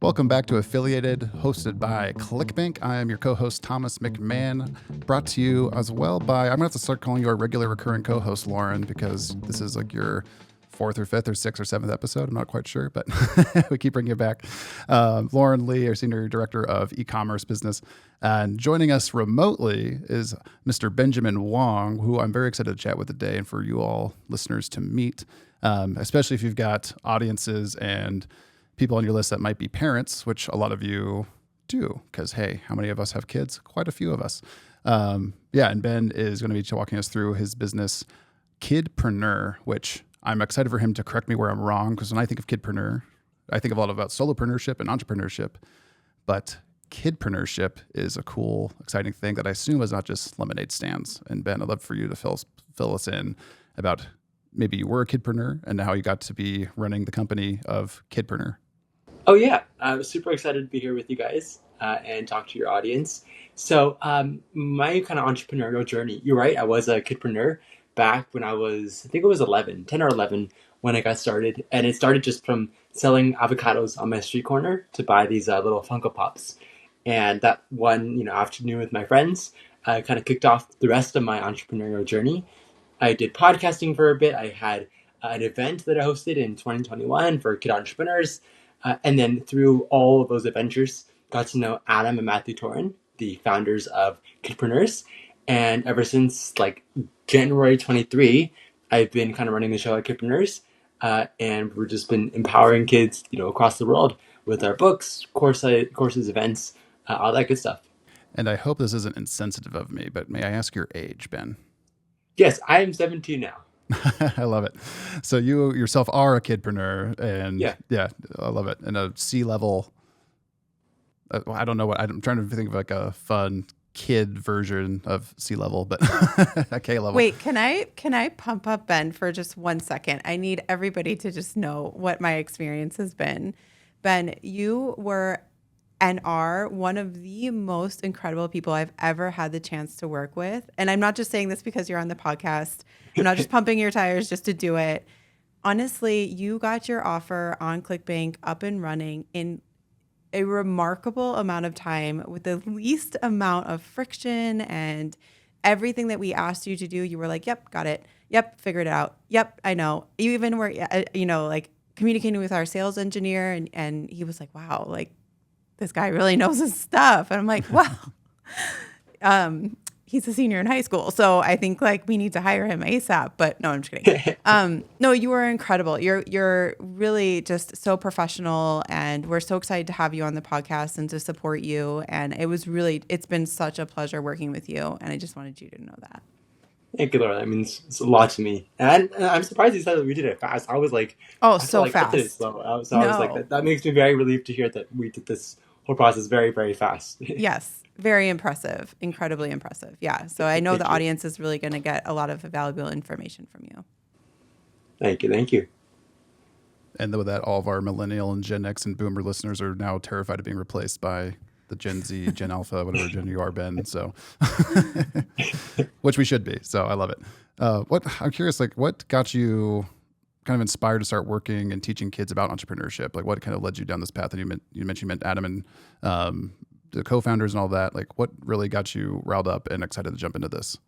Welcome back to Affiliated, hosted by ClickBank. I am your co-host, Thomas McMahon, brought to you as well by, I'm going to have to start calling you our regular recurring co-host, Lauren, because this is like your fourth or fifth or sixth or seventh episode. I'm not quite sure, but we keep bringing you back. Lauren Lee, our Senior Director of E-commerce Business. And joining us remotely is Mr. Benjamin Wong, who I'm very excited to chat with today and for you all listeners to meet, especially if you've got audiences and people on your list that might be parents, which a lot of you do, because hey, how many of us have kids? Quite a few of us. And Ben is going to be walking us through his business, Kidpreneur, which I'm excited for him to correct me where I'm wrong, because when I think of Kidpreneur, I think a lot about solopreneurship and entrepreneurship, but Kidpreneurship is a cool, exciting thing that I assume is not just lemonade stands. And Ben, I'd love for you to fill us in about maybe you were a Kidpreneur and how you got to be running the company of Kidpreneur. Oh, yeah. I'm super excited to be here with you guys and talk to your audience. So my kind of entrepreneurial journey, you're right, I was a kidpreneur back when I think it was 10 or 11 when I got started. And it started just from selling avocados on my street corner to buy these little Funko Pops. And that one, afternoon with my friends kind of kicked off the rest of my entrepreneurial journey. I did podcasting for a bit. I had an event that I hosted in 2021 for Kid Entrepreneurs. And then through all of those adventures, got to know Adam and Matthew Torin, the founders of Kidpreneurs. And ever since like January 23, I've been kind of running the show at Kidpreneurs. And we've just been empowering kids, across the world with our books, courses, events, all that good stuff. And I hope this isn't insensitive of me, but may I ask your age, Ben? Yes, I am 17 now. I love it. So you yourself are a kidpreneur, and Yeah, I love it. And a C-level, I don't know what, I'm trying to think of like a fun kid version of C-level, but a K-level. Wait, can I pump up Ben for just 1 second? I need everybody to just know what my experience has been. Ben, you were and are one of the most incredible people I've ever had the chance to work with. And I'm not just saying this because you're on the podcast. I'm not just pumping your tires just to do it. Honestly, you got your offer on ClickBank up and running in a remarkable amount of time with the least amount of friction, and everything that we asked you to do, you were like, yep, got it. Yep, figured it out. Yep, I know. You even were, like communicating with our sales engineer, and he was like, wow, like, this guy really knows his stuff. And I'm like, wow. He's a senior in high school. So I think like we need to hire him ASAP. But no, I'm just kidding. No, you are incredible. You're really just so professional. And we're so excited to have you on the podcast and to support you. And it's been such a pleasure working with you. And I just wanted you to know that. Thank you, Laura. That means it's a lot to me. And I'm surprised you said that we did it fast. I was like, oh, I so felt like fast. I did it slow. I was like, that makes me very relieved to hear that we did this whole process very, very fast. Yes. Very impressive. Incredibly impressive. Yeah. So I know the audience is really going to get a lot of valuable information from you. Thank you. Thank you. And with that, all of our millennial and Gen X and Boomer listeners are now terrified of being replaced by the Gen Z, Gen Alpha, whatever Gen you are, Ben. So, which we should be. So I love it. I'm curious, like, what got you kind of inspired to start working and teaching kids about entrepreneurship? Like, what kind of led you down this path? And you mentioned you met Adam and the co-founders and all that. Like, what really got you riled up and excited to jump into this?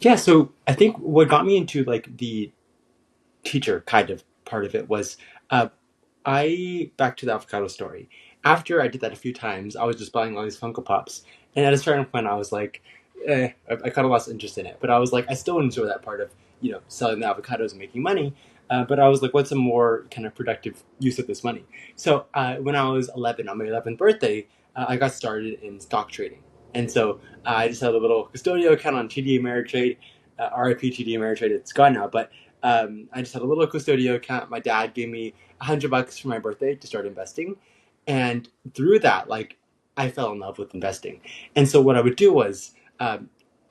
Yeah. So I think what got me into like the teacher kind of part of it was back to the avocado story. After I did that a few times, I was just buying all these Funko Pops. And at a certain point, I was like, I kind of lost interest in it. But I was like, I still enjoy that part of, selling the avocados and making money. But I was like, what's a more kind of productive use of this money? So when I was 11, on my 11th birthday, I got started in stock trading. And so I just had a little custodial account on TD Ameritrade, RIP TD Ameritrade, it's gone now. But I just had a little custodial account. My dad gave me $100 for my birthday to start investing. And through that, like, I fell in love with investing. And so what I would do was,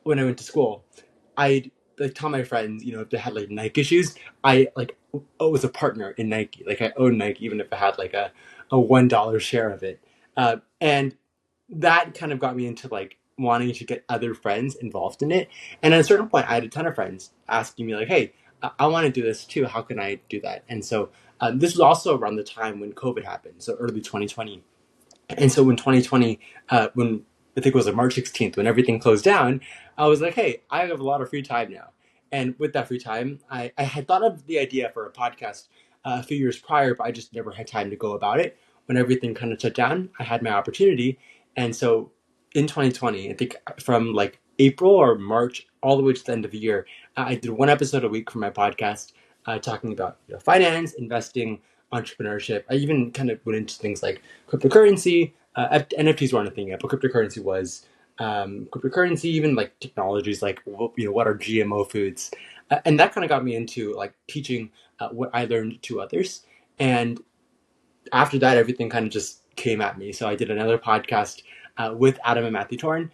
when I went to school, I'd like tell my friends, if they had like Nike shoes, I like was a partner in Nike. Like I owned Nike, even if I had like a $1 share of it. And that kind of got me into like wanting to get other friends involved in it. And at a certain point, I had a ton of friends asking me like, hey, I want to do this too. How can I do that? And so this was also around the time when COVID happened, so early 2020. And so when 2020, when I think it was like March 16th, when everything closed down, I was like, hey, I have a lot of free time now. And with that free time, I had thought of the idea for a podcast a few years prior, but I just never had time to go about it. When everything kind of shut down, I had my opportunity. And so in 2020, I think from like April or March all the way to the end of the year, I did one episode a week for my podcast, talking about finance, investing, entrepreneurship. I even kind of went into things like cryptocurrency. NFTs weren't a thing yet, but cryptocurrency was. Cryptocurrency, even like technologies like what are GMO foods, and that kind of got me into like teaching what I learned to others. And after that, everything kind of just came at me. So I did another podcast with Adam and Matthew Torn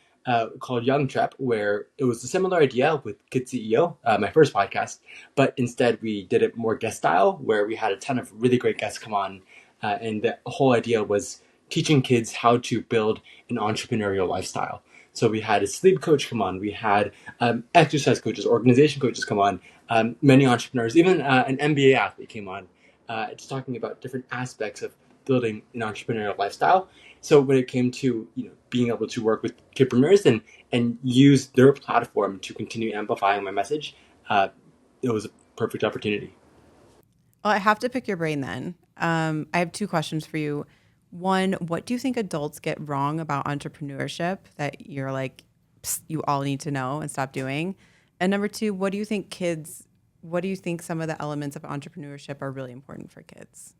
called Young Trep, where it was a similar idea with Kid CEO, my first podcast, but instead we did it more guest style, where we had a ton of really great guests come on. And the whole idea was teaching kids how to build an entrepreneurial lifestyle. So we had a sleep coach come on, we had exercise coaches, organization coaches come on, many entrepreneurs, even an NBA athlete came on. It's talking about different aspects of building an entrepreneurial lifestyle. So when it came to being able to work with Kidpreneurs and use their platform to continue amplifying my message, it was a perfect opportunity. Well, I have to pick your brain then. I have two questions for you. One, what do you think adults get wrong about entrepreneurship that you're like, you all need to know and stop doing? And number two, what do you think some of the elements of entrepreneurship are really important for kids?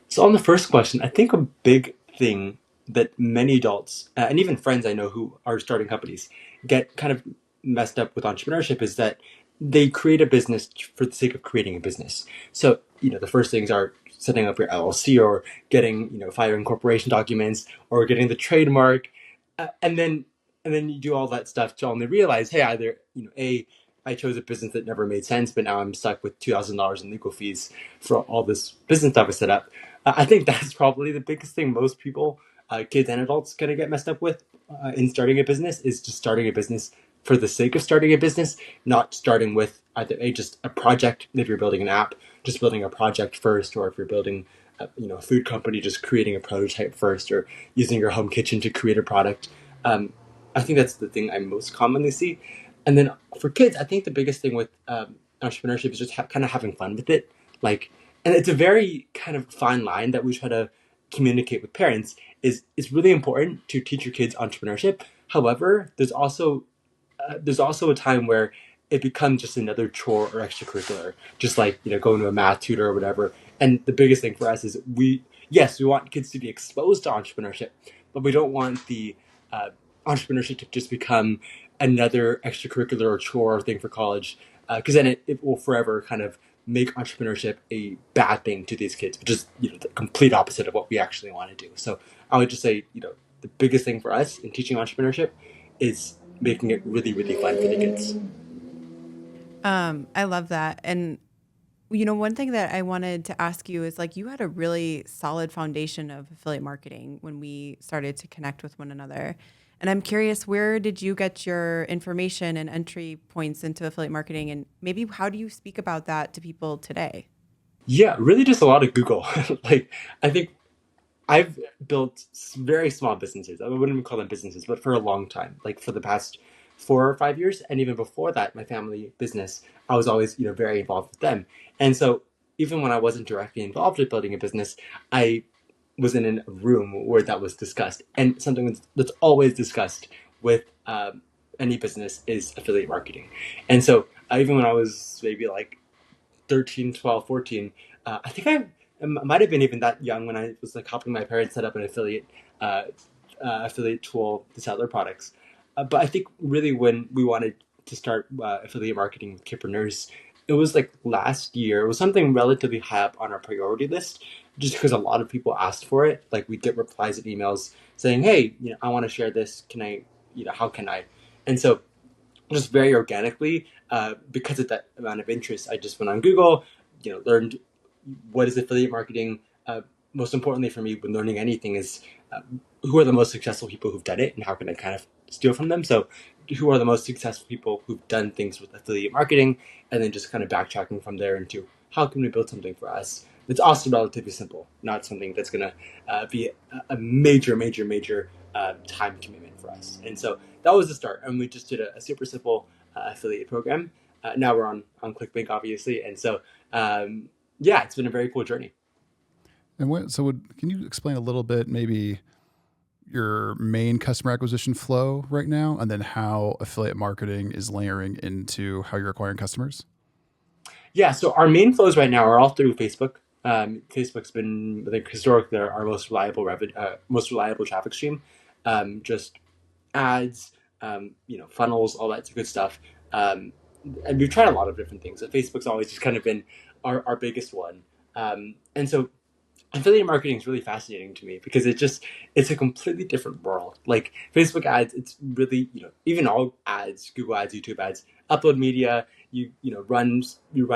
So on the first question, I think a big thing that many adults and even friends I know who are starting companies get kind of messed up with entrepreneurship is that they create a business for the sake of creating a business. So, the first things are setting up your LLC or getting, filing corporation documents or getting the trademark. And then you do all that stuff to only realize, hey, either, I chose a business that never made sense, but now I'm stuck with $2,000 in legal fees for all this business stuff I set up. I think that's probably the biggest thing most people, kids and adults, gonna get messed up with in starting a business is just starting a business for the sake of starting a business, not starting with either just a project. If you're building an app, just building a project first, or if you're building a food company, just creating a prototype first, or using your home kitchen to create a product. I think that's the thing I most commonly see. And then for kids, I think the biggest thing with entrepreneurship is just kind of having fun with it. And it's a very kind of fine line that we try to communicate with parents. Is it's really important to teach your kids entrepreneurship. However, there's also a time where it becomes just another chore or extracurricular, just like going to a math tutor or whatever. And the biggest thing for us is we want kids to be exposed to entrepreneurship, but we don't want the entrepreneurship to just become another extracurricular or chore thing for college, because then it will forever kind of make entrepreneurship a bad thing to these kids, which is the complete opposite of what we actually want to do. So I would just say the biggest thing for us in teaching entrepreneurship is making it really, really fun for the kids. I love that. And one thing that I wanted to ask you is like you had a really solid foundation of affiliate marketing when we started to connect with one another. And I'm curious, where did you get your information and entry points into affiliate marketing? And maybe how do you speak about that to people today? Yeah, really just a lot of Google. I think I've built very small businesses. I wouldn't even call them businesses, but for a long time, like for the past 4 or 5 years. And even before that, my family business, I was always, very involved with them. And so even when I wasn't directly involved with building a business, I was in a room where that was discussed. And something that's always discussed with any business is affiliate marketing. And so even when I was maybe like 13, 12, 14, I think I might have been even that young when I was like helping my parents set up an affiliate tool to sell their products. But I think really when we wanted to start affiliate marketing with Kidpreneurs, it was like last year. It was something relatively high up on our priority list, just because a lot of people asked for it. Like we'd get replies and emails saying, "Hey, I want to share this. Can I? How can I?" And so just very organically, because of that amount of interest, I just went on Google, learned what is affiliate marketing. Most importantly for me, when learning anything, is who are the most successful people who've done it, and how can I kind of steal from them. So who are the most successful people who've done things with affiliate marketing, and then just kind of backtracking from there into how can we build something for us that's also relatively simple, not something that's going to be a major time commitment for us. And so that was the start. And we just did a super simple affiliate program. Now we're on ClickBank, obviously. And so, yeah, it's been a very cool journey. And can you explain a little bit, maybe your main customer acquisition flow right now, and then how affiliate marketing is layering into how you're acquiring customers? Yeah, so our main flows right now are all through Facebook. Facebook's been, like, historically our most reliable traffic stream. Just ads, funnels, all that good stuff. And we've tried a lot of different things. So Facebook's always just kind of been our biggest one. And so affiliate marketing is really fascinating to me because it's a completely different world. Like Facebook ads, it's really, even all ads, Google ads, YouTube ads, upload media, you run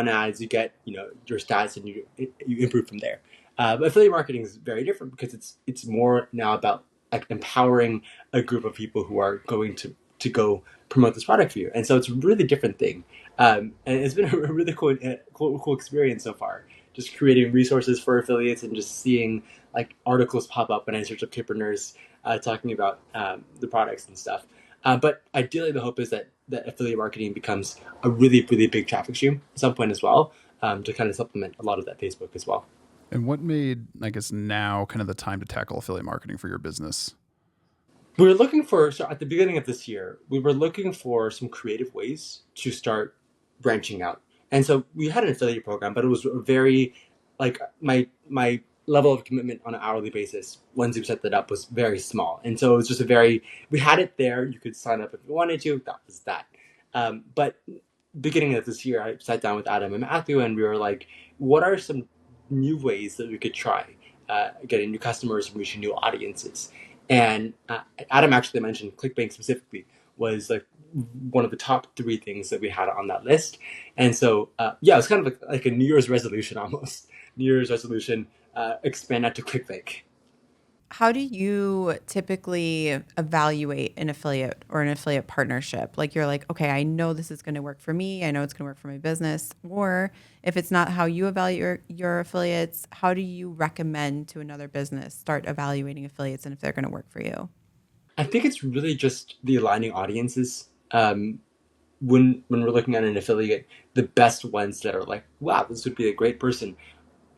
ads, you get, your stats, and you improve from there. But affiliate marketing is very different because it's more now about, like, empowering a group of people who are going to go promote this product for you. And so it's a really different thing. And it's been a really cool experience so far. Just creating resources for affiliates and just seeing, like, articles pop up when I search up Kidpreneurs talking about the products and stuff. But ideally, the hope is that affiliate marketing becomes a really big traffic stream at some point as well, to kind of supplement a lot of that Facebook as well. And what made, I guess, now kind of the time to tackle affiliate marketing for your business? So at the beginning of this year, we were looking for some creative ways to start branching out. And so we had an affiliate program, but it was very, like, my level of commitment on an hourly basis, once we set that up, was very small. And so it was just we had it there. You could sign up if you wanted to. That was that. But beginning of this year, I sat down with Adam and Matthew, and we were like, what are some new ways that we could try getting new customers and reaching new audiences? And Adam actually mentioned ClickBank specifically was, like, one of the top 3 things that we had on that list. And so, it was kind of like a New Year's resolution almost. New Year's resolution, expand out to ClickBank. How do you typically evaluate an affiliate or an affiliate partnership? Like, you're like, okay, I know this is going to work for me. I know it's going to work for my business. Or if it's not how you evaluate your affiliates, how do you recommend to another business start evaluating affiliates and if they're going to work for you? I think it's really just the aligning audiences. When we're looking at an affiliate, the best ones that are like, wow, this would be a great person,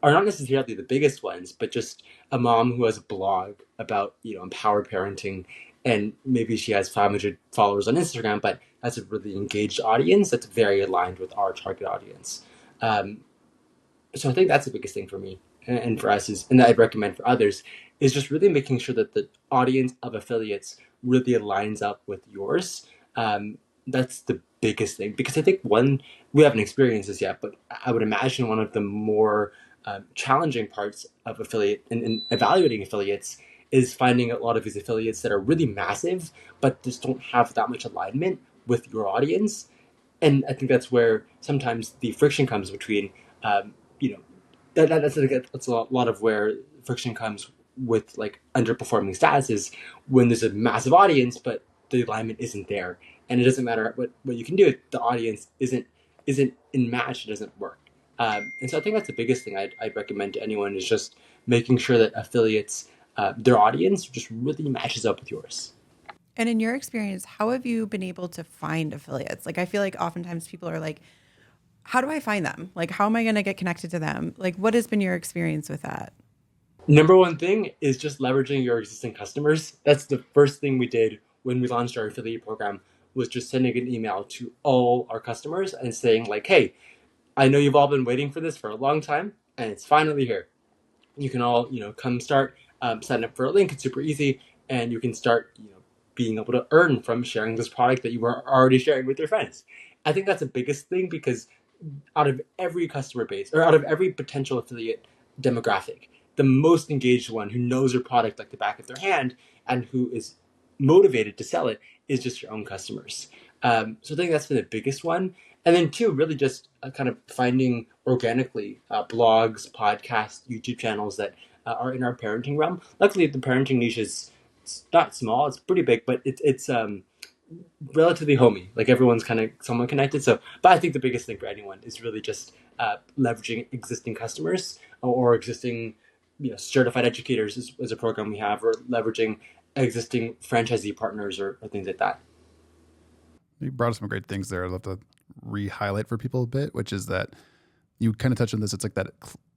are not necessarily the biggest ones, but just a mom who has a blog about, empowered parenting, and maybe she has 500 followers on Instagram, but that's a really engaged audience that's very aligned with our target audience. So I think that's the biggest thing for me and for us and that I'd recommend for others, is just really making sure that the audience of affiliates really aligns up with yours. That's the biggest thing, because I think we haven't experienced this yet, but I would imagine one of the more challenging parts of affiliate and evaluating affiliates is finding a lot of these affiliates that are really massive, but just don't have that much alignment with your audience. And I think that's where sometimes the friction comes between, that's a lot of where friction comes with, like, underperforming statuses, when there's a massive audience, but the alignment isn't there. And it doesn't matter what you can do if the audience isn't in match, it doesn't work. And so I think that's the biggest thing I'd recommend to anyone, is just making sure that affiliates, their audience just really matches up with yours. And in your experience, how have you been able to find affiliates? Like, I feel like oftentimes people are like, how do I find them? Like, how am I going to get connected to them? Like, what has been your experience with that? Number one thing is just leveraging your existing customers. That's the first thing we did when we launched our affiliate program, was just sending an email to all our customers and saying, like, hey, I know you've all been waiting for this for a long time, and it's finally here. You can all, come start, sign up for a link. It's super easy, and you can start, being able to earn from sharing this product that you were already sharing with your friends. I think that's the biggest thing, because out of every customer base, or out of every potential affiliate demographic, the most engaged one, who knows your product like the back of their hand and who is motivated to sell it, is just your own customers. So I think that's been the biggest one. And then 2, really just kind of finding organically blogs, podcasts, YouTube channels that are in our parenting realm. Luckily, the parenting niche is, it's not small; it's pretty big, but it's relatively homey. Like everyone's kind of somewhat connected. So, but I think the biggest thing for anyone is really just leveraging existing customers or existing, certified educators is a program we have, or leveraging existing franchisee partners or things like that. You brought up some great things there. I'd love to re-highlight for people a bit, which is that you kind of touched on this. It's like that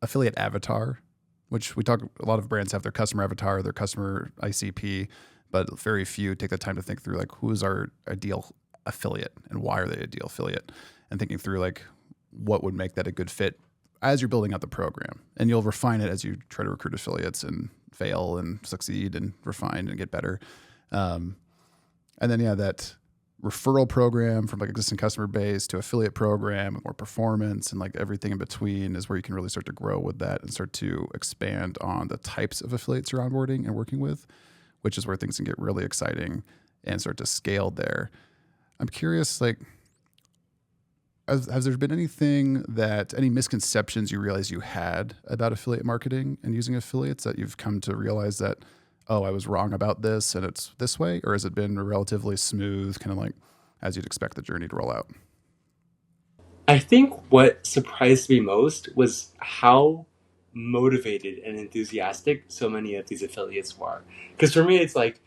affiliate avatar, which we talk, a lot of brands have their customer avatar, their customer ICP, but very few take the time to think through like, who is our ideal affiliate and why are they ideal affiliate, and thinking through like what would make that a good fit as you're building out the program. And you'll refine it as you try to recruit affiliates and fail and succeed and refine and get better. And then, that referral program from like existing customer base to affiliate program with more performance and like everything in between is where you can really start to grow with that and start to expand on the types of affiliates you're onboarding and working with, which is where things can get really exciting and start to scale there. I'm curious, like, has there been any misconceptions you realize you had about affiliate marketing and using affiliates that you've come to realize that, oh, I was wrong about this and it's this way? Or has it been relatively smooth, kind of like as you'd expect the journey to roll out? I think what surprised me most was how motivated and enthusiastic so many of these affiliates were. Because for me, it's like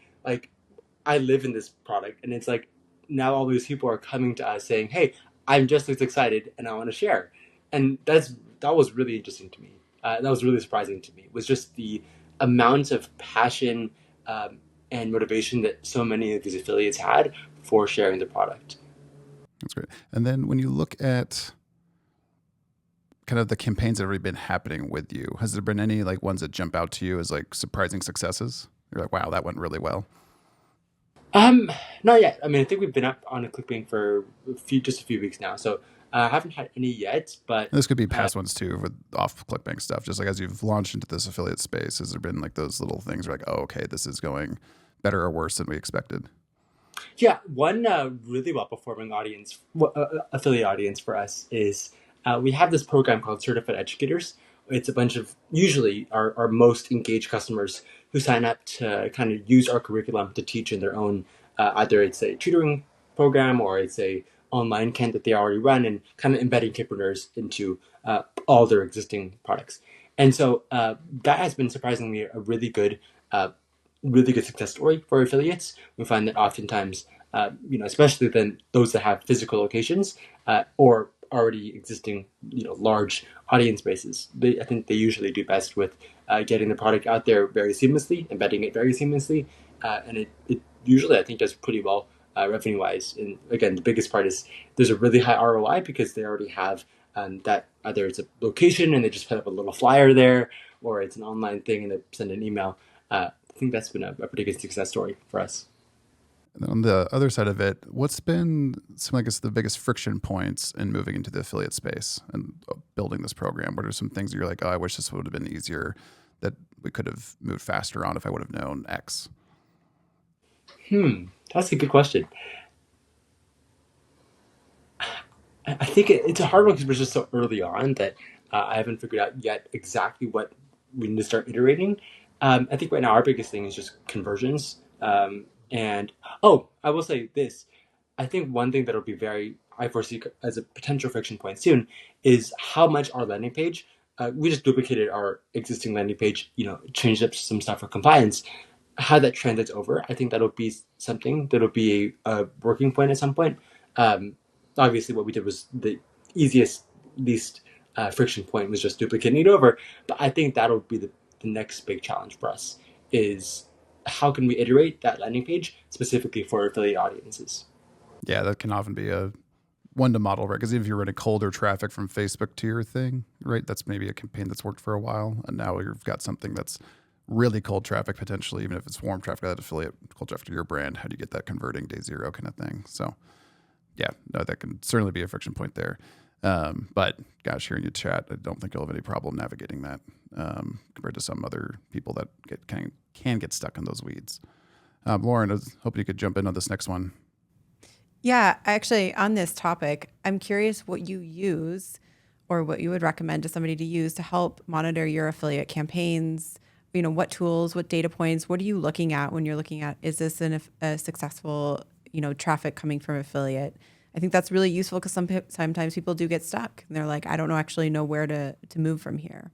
I live in this product, and it's like now all these people are coming to us saying, "Hey, I'm just as excited, and I want to share." And that was really interesting to me. That was really surprising to me. Was just the amount of passion and motivation that so many of these affiliates had for sharing the product. That's great. And then when you look at kind of the campaigns that have already been happening with you, has there been any like ones that jump out to you as like surprising successes? You're like, wow, that went really well. Not yet. I mean, I think we've been up on a ClickBank for just a few weeks now, so I haven't had any yet. But And this could be past ones too with off ClickBank stuff. Just like as you've launched into this affiliate space, has there been like those little things where like, oh, okay, this is going better or worse than we expected? yeah, one really well performing affiliate audience for us is we have this program called Certified Educators. It's a bunch of usually our most engaged customers who sign up to kind of use our curriculum to teach in their own, either it's a tutoring program or it's a online camp that they already run, and kind of embedding Kidpreneurs into all their existing products. And so that has been surprisingly a really good success story for affiliates. We find that oftentimes, especially then those that have physical locations or already existing, large audience bases, I think they usually do best with getting the product out there very seamlessly, embedding it very seamlessly, and it usually I think does pretty well revenue wise. And again, the biggest part is there's a really high ROI because they already have that, either it's a location and they just put up a little flyer there, or it's an online thing and they send an email. I think that's been a pretty good success story for us. And then on the other side of it, what's been some, I guess, the biggest friction points in moving into the affiliate space and building this program? What are some things that you're like, oh, I wish this would have been easier, that we could have moved faster on if I would have known X? That's a good question. I think it's a hard one because we're just so early on that I haven't figured out yet exactly what we need to start iterating. I think right now our biggest thing is just conversions. And I will say this. I think one thing that'll be I foresee as a potential friction point soon is how much our landing page, we just duplicated our existing landing page, changed up some stuff for compliance, how that translates over. I think that'll be something that'll be a working point at some point. Obviously what we did was the least friction point was just duplicating it over. But I think that'll be the next big challenge for us is how can we iterate that landing page specifically for affiliate audiences? Yeah, that can often be a one to model, right? Because even if you're running colder traffic from Facebook to your thing, right, that's maybe a campaign that's worked for a while, and now you've got something that's really cold traffic potentially, even if it's warm traffic to that affiliate, cold traffic to your brand. How do you get that converting day zero kind of thing? So yeah, no, that can certainly be a friction point there. But gosh, hearing you chat, I don't think you'll have any problem navigating that compared to some other people that can get stuck in those weeds. Lauren, I was hoping you could jump in on this next one. Yeah, actually, on this topic, I'm curious what you use or what you would recommend to somebody to use to help monitor your affiliate campaigns. What tools, what data points, what are you looking at when you're looking at, is this a successful, traffic coming from affiliate. I think that's really useful because sometimes people do get stuck and they're like, I don't actually know where to move from here.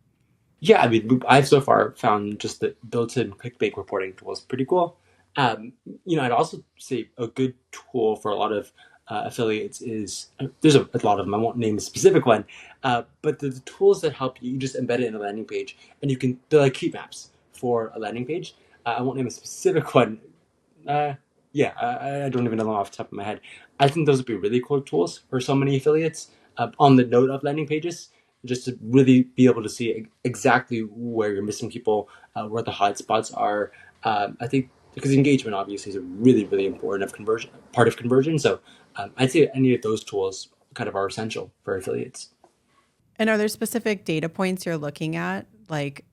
Yeah, I mean, I've so far found just the built-in ClickBank reporting tool is pretty cool. Um, I'd also say a good tool for a lot of affiliates is there's a lot of them. I won't name a specific one, but the tools that help you, you just embed it in a landing page, and they're like heat maps for a landing page. I won't name a specific one. Uh, yeah, I don't even know them off the top of my head. I think those would be really cool tools for so many affiliates. On the note of landing pages, just to really be able to see exactly where you're missing people, where the hot spots are. I think because engagement obviously is a really, really important part of conversion. So I'd say any of those tools kind of are essential for affiliates. And are there specific data points you're looking at? Like,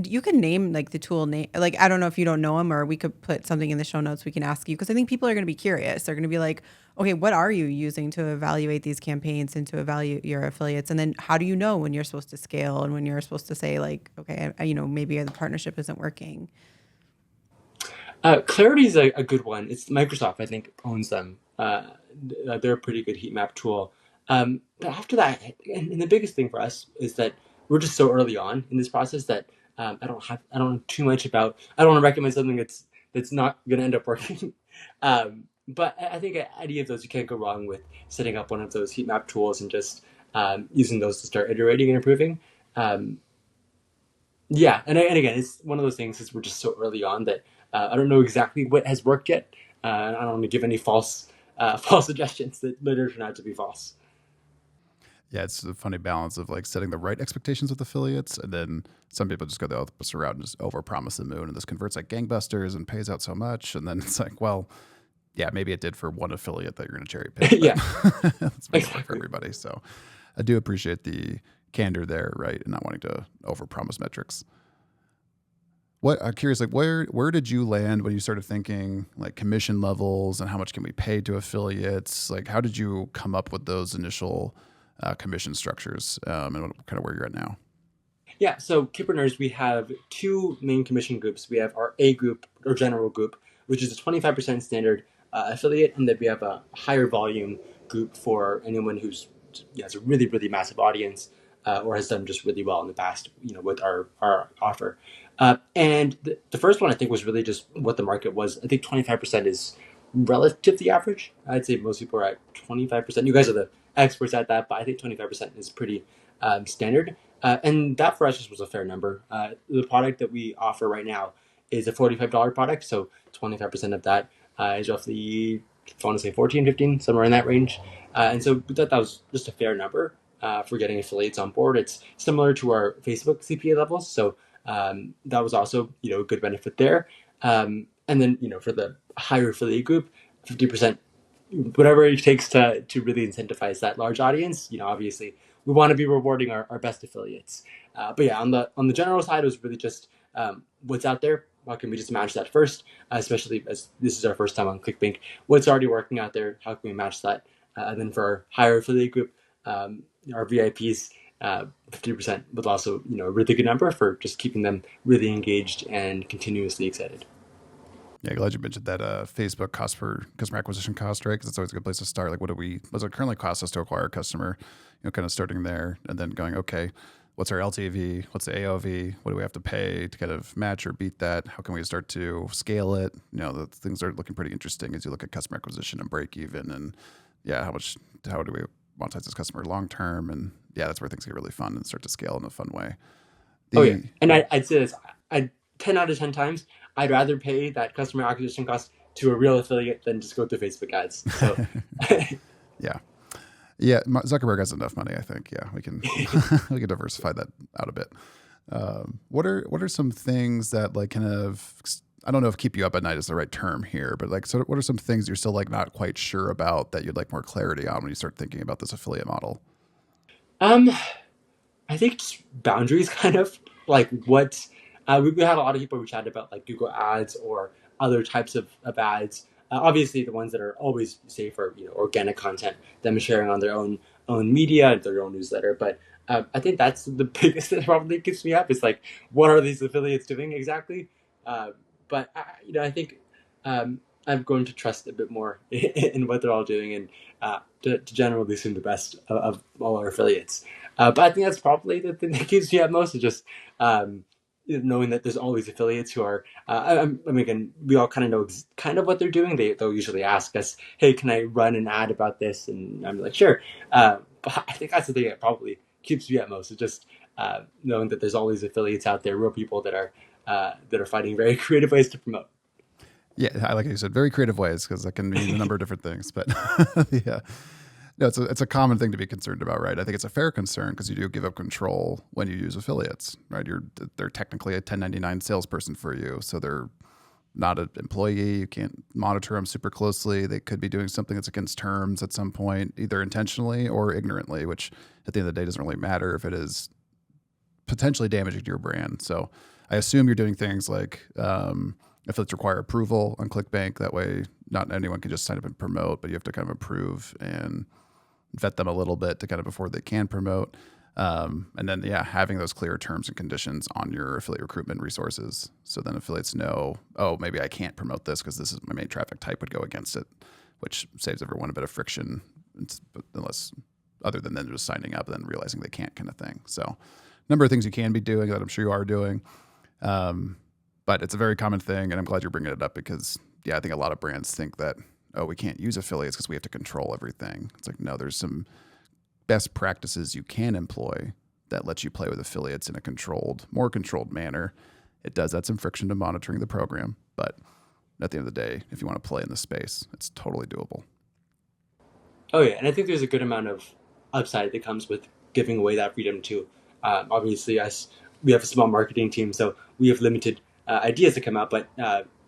you can name like the tool name. Like, I don't know if you don't know them, or we could put something in the show notes we can ask you. Cause I think people are going to be curious. They're going to be like, okay, what are you using to evaluate these campaigns and to evaluate your affiliates? And then how do you know when you're supposed to scale and when you're supposed to say like, okay, maybe the partnership isn't working? Clarity is a good one. It's Microsoft, I think, owns them. They're a pretty good heat map tool. But after that, and the biggest thing for us is that we're just so early on in this process that I don't know too much about. I don't want to recommend something that's not going to end up working. But I think any of those you can't go wrong with setting up one of those heat map tools and just using those to start iterating and improving. Um, yeah, and again, it's one of those things is we're just so early on that I don't know exactly what has worked yet. I don't want to give any false false suggestions that later turn out to be false. Yeah, it's a funny balance of like setting the right expectations with affiliates, and then some people just go the opposite route and just overpromise the moon, and this converts like gangbusters and pays out so much, and then it's like, well, yeah, maybe it did for one affiliate that you're going to cherry pick. Yeah, It's maybe not for everybody. So I do appreciate the candor there, right, and not wanting to overpromise metrics. What I'm curious, like where did you land when you started thinking like commission levels and how much can we pay to affiliates? Like, how did you come up with those initial commission structures, and kind of where you're at now? Yeah, so Kidpreneurs, we have two main commission groups. We have our A group or general group, which is a 25% standard affiliate, and then we have a higher volume group for anyone who's has a really, really massive audience or has done just really well in the past, with our offer. And the first one I think was really just what the market was. I think 25% is relatively average. I'd say most people are at 25%. You guys are the experts at that, but I think 25% is pretty standard. And that for us just was a fair number. The product that we offer right now is a $45 product. So 25% of that is roughly, I want to say 14, 15, somewhere in that range. And so that was just a fair number for getting affiliates on board. It's similar to our Facebook CPA levels. So that was also, a good benefit there. And then, for the higher affiliate group, 50%, whatever it takes to really incentivize that large audience. Obviously we want to be rewarding our best affiliates. But yeah, on the general side, it was really just what's out there. How can we just match that first, especially as this is our first time on ClickBank? What's already working out there? How can we match that? And then for our higher affiliate group, our VIPs, 50% was also a really good number for just keeping them really engaged and continuously excited. Yeah, glad you mentioned that Facebook cost per customer acquisition cost, right? Because it's always a good place to start. Like, what does it currently cost us to acquire a customer? Kind of starting there and then going, okay, what's our LTV? What's the AOV? What do we have to pay to kind of match or beat that? How can we start to scale it? The things are looking pretty interesting as you look at customer acquisition and break even, and yeah, how do we monetize this customer long term? And yeah, that's where things get really fun and start to scale in a fun way. And I'd say this, 10 out of 10 times, I'd rather pay that customer acquisition cost to a real affiliate than just go through Facebook ads. So, yeah, Zuckerberg has enough money, I think. Yeah, we can we can diversify that out a bit. What are some things that like kind of, I don't know if keep you up at night is the right term here, but like, so what are some things you're still like not quite sure about that you'd like more clarity on when you start thinking about this affiliate model? I think just boundaries, kind of like what we had a lot of people reach out about like Google ads or other types of ads. Obviously, the ones that are always safe are organic content, them sharing on their own media, their own newsletter. But I think that's the biggest that probably keeps me up. Is like, what are these affiliates doing exactly? But I think I've grown to trust a bit more in what they're all doing, and to generally assume the best of all our affiliates. But I think that's probably the thing that keeps me at most, is just knowing that there's all these affiliates who are. I mean, again, we all kind of know kind of what they're doing. They'll usually ask us, "Hey, can I run an ad about this?" And I'm like, "Sure." But I think that's the thing that probably keeps me at most, is just knowing that there's all these affiliates out there, real people that are finding very creative ways to promote. Yeah, I like you said, very creative ways, because that can mean a number of different things. But yeah, no, it's a common thing to be concerned about, right? I think it's a fair concern because you do give up control when you use affiliates, right? They're technically a 1099 salesperson for you, so they're not an employee. You can't monitor them super closely. They could be doing something that's against terms at some point, either intentionally or ignorantly, which at the end of the day doesn't really matter if it is potentially damaging to your brand. So I assume you're doing things like affiliates require approval on ClickBank. That way, not anyone can just sign up and promote, but you have to kind of approve and vet them a little bit to kind of before they can promote. And then, yeah, having those clear terms and conditions on your affiliate recruitment resources. So then affiliates know, oh, maybe I can't promote this because this is my main traffic type would go against it, which saves everyone a bit of friction, unless other than them just signing up and then realizing they can't, kind of thing. So a number of things you can be doing that I'm sure you are doing. But it's a very common thing, and I'm glad you're bringing it up because, yeah, I think a lot of brands think that, oh, we can't use affiliates because we have to control everything. It's like, no, there's some best practices you can employ that lets you play with affiliates in a more controlled manner. It does add some friction to monitoring the program, but at the end of the day, if you want to play in the space, it's totally doable. Oh yeah, and I think there's a good amount of upside that comes with giving away that freedom too. Obviously, we have a small marketing team, so we have limited ideas to come out. But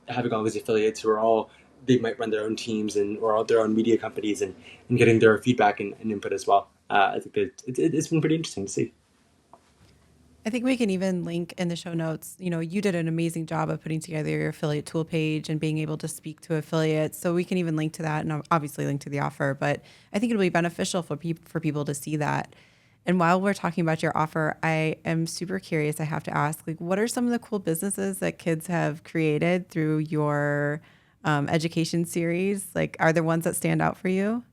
having all these affiliates who are all, they might run their own teams or all their own media companies, and getting their feedback and input as well. I think that it's been pretty interesting to see. I think we can even link in the show notes. You know, you did an amazing job of putting together your affiliate tool page and being able to speak to affiliates. So we can even link to that and obviously link to the offer. But I think it'll be beneficial for people to see that. And while we're talking about your offer, I am super curious. I have to ask, like, what are some of the cool businesses that kids have created through your education series? Like, are there ones that stand out for you?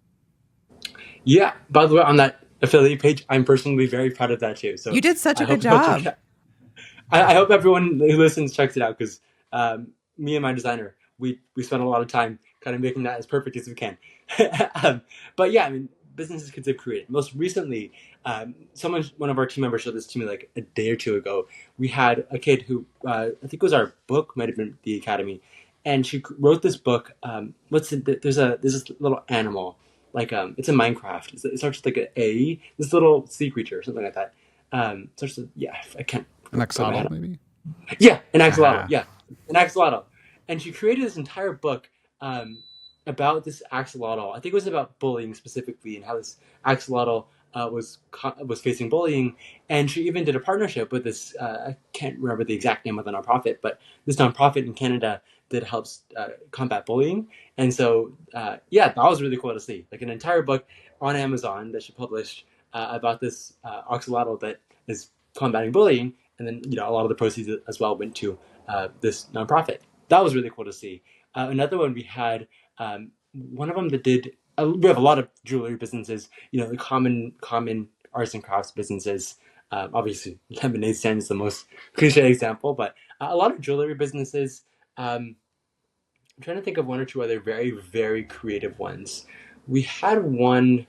Yeah. By the way, on that affiliate page, I'm personally very proud of that too. So You did such I a good hope people check job. it out. I hope everyone who listens checks it out, because me and my designer, we spent a lot of time kind of making that as perfect as we can. But yeah, I mean, businesses kids have created. Most recently, one of our team members showed this to me like a day or two ago. We had a kid who I think it was our book, might have been the Academy, and she wrote this book. There's this little animal, like it's a Minecraft. It starts with like this little sea creature, something like that. Starts with, yeah, I can't. An put my head axolotl, up. maybe? Yeah, an axolotl. Haha. Yeah, an axolotl. And she created this entire book about this axolotl. I think it was about bullying specifically, and how this axolotl was facing bullying. And she even did a partnership with this. I can't remember the exact name of the nonprofit, but this nonprofit in Canada that helps combat bullying. And so, yeah, that was really cool to see. Like an entire book on Amazon that she published about this axolotl that is combating bullying, and then a lot of the proceeds as well went to this nonprofit. That was really cool to see. Another one we had, one of them that did. We have a lot of jewelry businesses, the common arts and crafts businesses. Obviously, lemonade stand is the most cliche example, but a lot of jewelry businesses. I'm trying to think of one or two other very, very creative ones. We had one.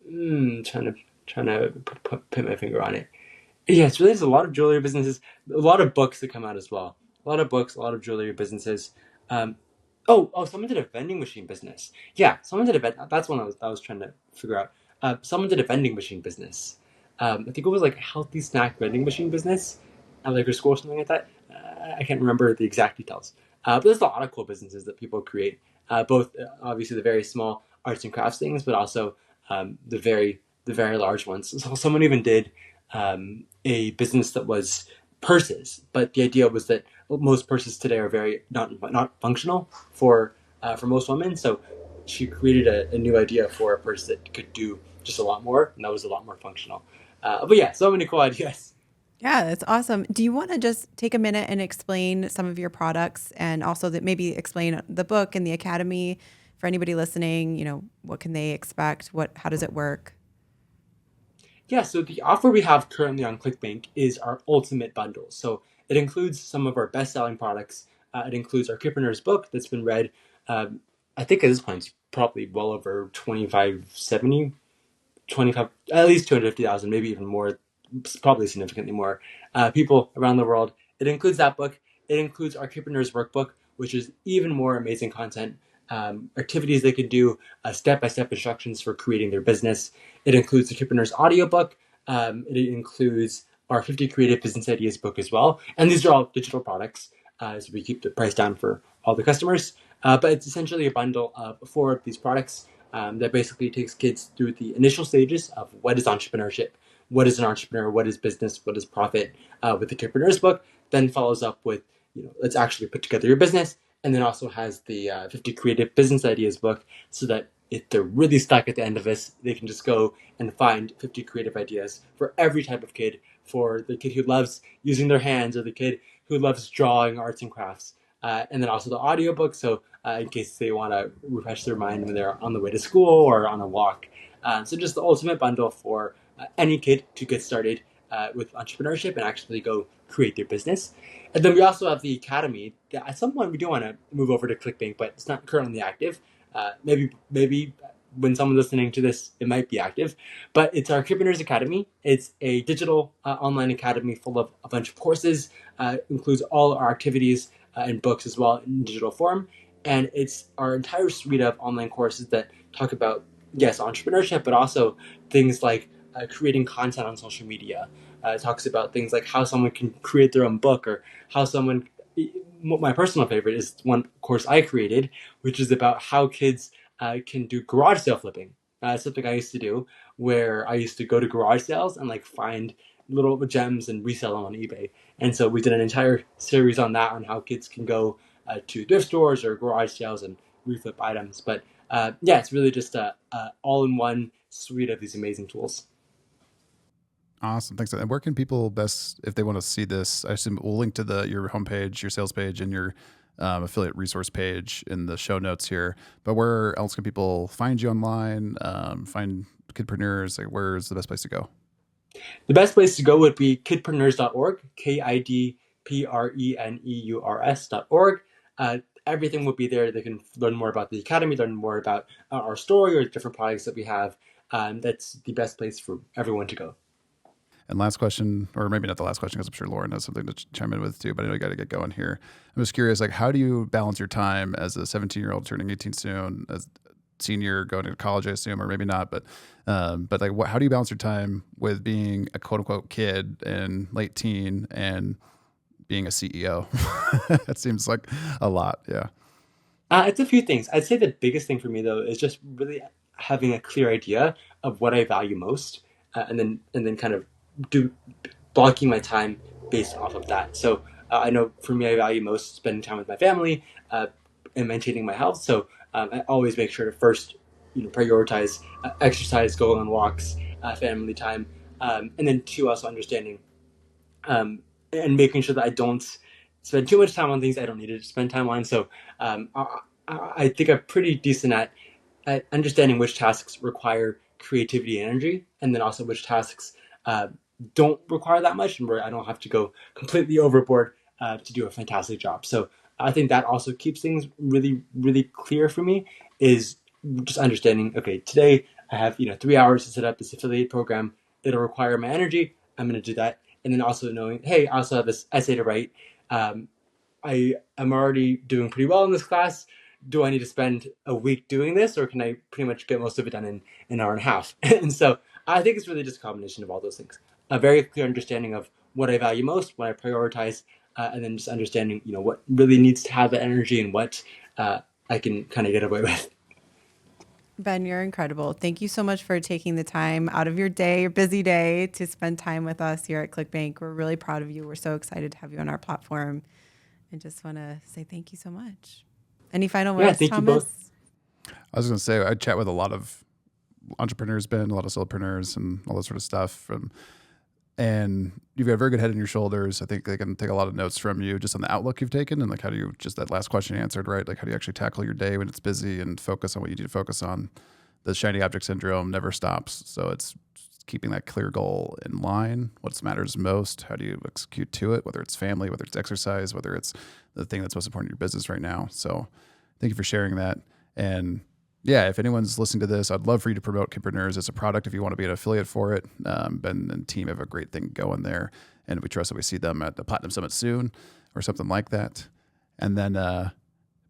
Trying to put my finger on it. Yeah, it's really, there's a lot of jewelry businesses, a lot of books that come out as well. A lot of books, a lot of jewelry businesses. Um, someone did a vending machine business. Yeah, someone did that's one I was trying to figure out. Someone did a vending machine business. I think it was like a healthy snack vending machine business at like a school or something like that. I can't remember the exact details. But there's a lot of cool businesses that people create. Both obviously the very small arts and crafts things, but also the very large ones. So someone even did a business that was purses, but the idea was that most purses today are very not functional for most women. So she created a new idea for a purse that could do just a lot more, and that was a lot more functional. But yeah, so many cool ideas. Yeah, that's awesome. Do you want to just take a minute and explain some of your products and also that maybe explain the book and the academy for anybody listening? What can they expect? How does it work? Yeah, so the offer we have currently on ClickBank is our ultimate bundle. So it includes some of our best-selling products. It includes our Kidpreneurs book that's been read, I think at this point, it's probably well over 25, at least 250,000, maybe even more, probably significantly more people around the world. It includes that book. It includes our Kidpreneurs workbook, which is even more amazing content, activities they can do, step-by-step instructions for creating their business. It includes the Kidpreneurs audiobook. It includes our 50 Creative Business Ideas book as well. And these are all digital products, so we keep the price down for all the customers. But it's essentially a bundle of 4 of these products that basically takes kids through the initial stages of what is entrepreneurship, what is an entrepreneur, what is business, what is profit, with the Kidpreneurs book. Then follows up with, let's actually put together your business, and then also has the 50 Creative Business Ideas book, so that if they're really stuck at the end of this, they can just go and find 50 creative ideas for every type of kid, for the kid who loves using their hands or the kid who loves drawing arts and crafts. And then also the audiobook, so in case they want to refresh their mind when they're on the way to school or on a walk. So just the ultimate bundle for any kid to get started with entrepreneurship and actually go create their business. And then we also have the academy. At some point, we do want to move over to ClickBank, but it's not currently active. Maybe when someone's listening to this, it might be active. But it's our Kidpreneurs Academy. It's a digital online academy full of a bunch of courses. Includes all our activities and books as well in digital form. And it's our entire suite of online courses that talk about, yes, entrepreneurship, but also things like creating content on social media. It talks about things like how someone can create their own book, or how someone, my personal favorite is one course I created, which is about how kids can do garage sale flipping. Something I used to do, where I used to go to garage sales and like find little gems and resell them on eBay. And so we did an entire series on that, on how kids can go to thrift stores or garage sales and reflip items. But yeah, it's really just a all-in-one suite of these amazing tools. Awesome. Thanks. And where can people best, if they want to see this, I assume we'll link to your homepage, your sales page, and your affiliate resource page in the show notes here. But where else can people find you online, find Kidpreneurs? Like, where's the best place to go? The best place to go would be kidpreneurs.org, KIDPRENEURS.org. Everything will be there. They can learn more about the academy, learn more about our story or different products that we have. That's the best place for everyone to go. And last question, or maybe not the last question, because I'm sure Lauren has something to chime in with too, but I know you got to get going here. I'm just curious, like, how do you balance your time as a 17-year-old turning 18 soon, as senior going to college, I assume, or maybe not, but like, how do you balance your time with being a quote unquote kid and late teen and being a CEO? That seems like a lot. Yeah. It's a few things. I'd say the biggest thing for me though is just really having a clear idea of what I value most, and then kind of do blocking my time based off of that. So I know for me, I value most spending time with my family and maintaining my health. So I always make sure to first, prioritize exercise, go on walks, family time, and then two, also understanding and making sure that I don't spend too much time on things I don't need to spend time on. So I think I'm pretty decent at understanding which tasks require creativity and energy, and then also which tasks don't require that much, and where I don't have to go completely overboard to do a fantastic job. So I think that also keeps things really, really clear for me, is just understanding, okay, today I have 3 hours to set up this affiliate program. It'll require my energy. I'm going to do that. And then also knowing, hey, I also have this essay to write. I am already doing pretty well in this class. Do I need to spend a week doing this, or can I pretty much get most of it done in an hour and a half? And so I think it's really just a combination of all those things. A very clear understanding of what I value most, what I prioritize, and then just understanding, what really needs to have the energy and what I can kind of get away with. Ben, you're incredible. Thank you so much for taking the time out of your day, your busy day, to spend time with us here at ClickBank. We're really proud of you. We're so excited to have you on our platform, and just want to say thank you so much. Any final words, thank Thomas? you both. I was going to say, I chat with a lot of entrepreneurs, Ben, a lot of solopreneurs and all that sort of stuff. and you've got a very good head on your shoulders. I think they can take a lot of notes from you just on the outlook you've taken, and like how do you, just that last question you answered, right? Like how do you actually tackle your day when it's busy and focus on what you need to focus on? The shiny object syndrome never stops. So it's keeping that clear goal in line. What matters most? How do you execute to it? Whether it's family, whether it's exercise, whether it's the thing that's most important in your business right now. So thank you for sharing that. And yeah, if anyone's listening to this, I'd love for you to promote Kidpreneurs as a product if you want to be an affiliate for it. Ben and team have a great thing going there. And we trust that we see them at the Platinum Summit soon or something like that. And then,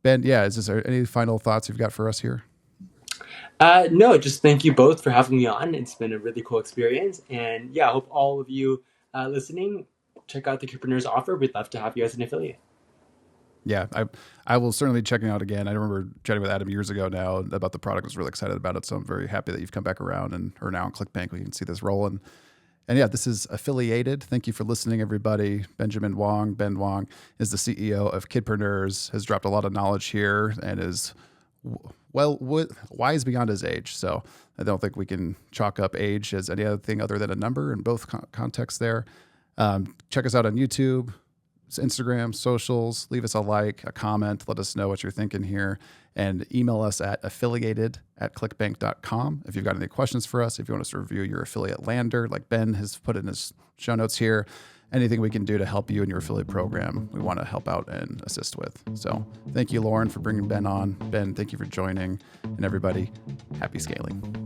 Ben, yeah, is there any final thoughts you've got for us here? No, just thank you both for having me on. It's been a really cool experience. And yeah, I hope all of you listening, check out the Kidpreneurs offer. We'd love to have you as an affiliate. Yeah, I will certainly check it out again. I remember chatting with Adam years ago now about the product. I was really excited about it. So I'm very happy that you've come back around and are now on ClickBank. We can see this rolling. And yeah, this is Affiliated. Thank you for listening, everybody. Ben Wong is the CEO of Kidpreneurs, has dropped a lot of knowledge here and is wise beyond his age. So I don't think we can chalk up age as any other thing other than a number in both contexts there. Check us out on YouTube, Instagram, socials. Leave us a like, a comment. Let us know what you're thinking here. And email us at affiliated@clickbank.com if you've got any questions for us. If you want us to review your affiliate lander, like Ben has put in his show notes here, anything we can do to help you in your affiliate program, we want to help out and assist with. So thank you, Lauren, for bringing Ben on. Ben, thank you for joining. And everybody, happy scaling.